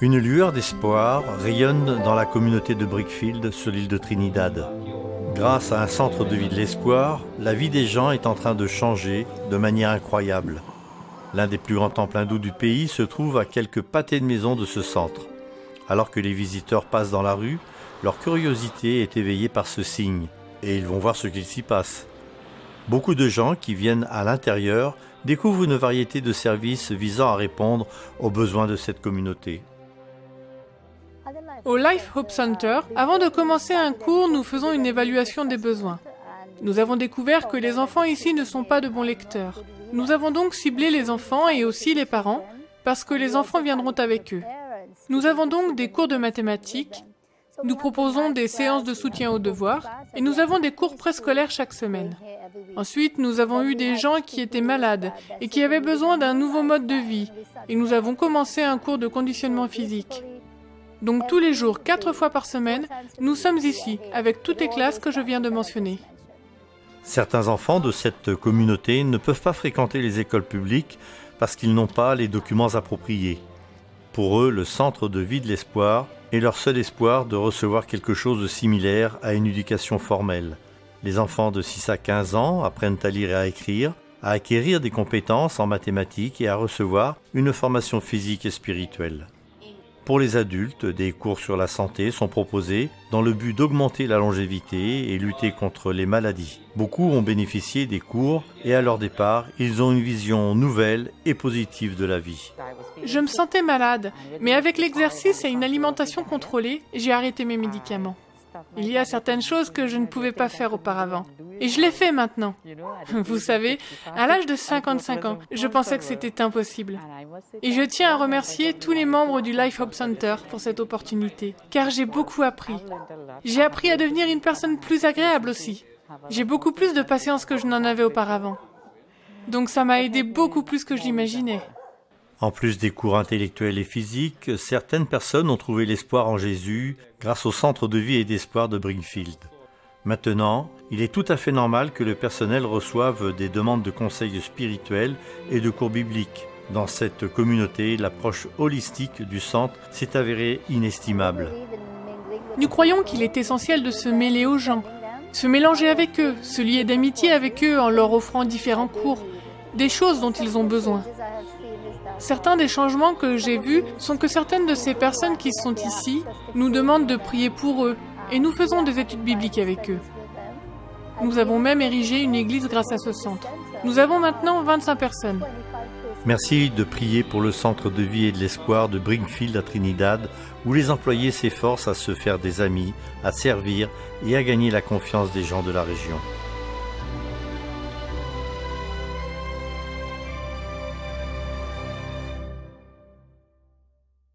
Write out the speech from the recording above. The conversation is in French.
Une lueur d'espoir rayonne dans la communauté de Brickfield sur l'île de Trinidad. Grâce à un centre de vie de l'espoir, la vie des gens est en train de changer de manière incroyable. L'un des plus grands temples hindous du pays se trouve à quelques pâtés de maison de ce centre. Alors que les visiteurs passent dans la rue, leur curiosité est éveillée par ce signe et ils vont voir ce qu'il s'y passe. Beaucoup de gens qui viennent à l'intérieur découvrent une variété de services visant à répondre aux besoins de cette communauté. Au Life Hope Center, avant de commencer un cours, nous faisons une évaluation des besoins. Nous avons découvert que les enfants ici ne sont pas de bons lecteurs. Nous avons donc ciblé les enfants et aussi les parents, parce que les enfants viendront avec eux. Nous avons donc des cours de mathématiques, nous proposons des séances de soutien aux devoirs, et nous avons des cours préscolaires chaque semaine. Ensuite, nous avons eu des gens qui étaient malades et qui avaient besoin d'un nouveau mode de vie, et nous avons commencé un cours de conditionnement physique. Donc tous les jours, 4 fois par semaine, nous sommes ici, avec toutes les classes que je viens de mentionner. Certains enfants de cette communauté ne peuvent pas fréquenter les écoles publiques parce qu'ils n'ont pas les documents appropriés. Pour eux, le centre de vie de l'espoir est leur seul espoir de recevoir quelque chose de similaire à une éducation formelle. Les enfants de 6 à 15 ans apprennent à lire et à écrire, à acquérir des compétences en mathématiques et à recevoir une formation physique et spirituelle. Pour les adultes, des cours sur la santé sont proposés dans le but d'augmenter la longévité et lutter contre les maladies. Beaucoup ont bénéficié des cours et à leur départ, ils ont une vision nouvelle et positive de la vie. Je me sentais malade, mais avec l'exercice et une alimentation contrôlée, j'ai arrêté mes médicaments. Il y a certaines choses que je ne pouvais pas faire auparavant. Et je l'ai fait maintenant. Vous savez, à l'âge de 55 ans, je pensais que c'était impossible. Et je tiens à remercier tous les membres du Life Hope Center pour cette opportunité, car j'ai beaucoup appris. J'ai appris à devenir une personne plus agréable aussi. J'ai beaucoup plus de patience que je n'en avais auparavant. Donc ça m'a aidé beaucoup plus que je l'imaginais. En plus des cours intellectuels et physiques, certaines personnes ont trouvé l'espoir en Jésus grâce au centre de vie et d'espoir de Brickfield. Maintenant, il est tout à fait normal que le personnel reçoive des demandes de conseils spirituels et de cours bibliques. Dans cette communauté, l'approche holistique du centre s'est avérée inestimable. Nous croyons qu'il est essentiel de se mêler aux gens, se mélanger avec eux, se lier d'amitié avec eux en leur offrant différents cours, des choses dont ils ont besoin. Certains des changements que j'ai vus sont que certaines de ces personnes qui sont ici nous demandent de prier pour eux et nous faisons des études bibliques avec eux. Nous avons même érigé une église grâce à ce centre. Nous avons maintenant 25 personnes. Merci de prier pour le centre de vie et de l'espoir de Brickfield à Trinidad, où les employés s'efforcent à se faire des amis, à servir et à gagner la confiance des gens de la région.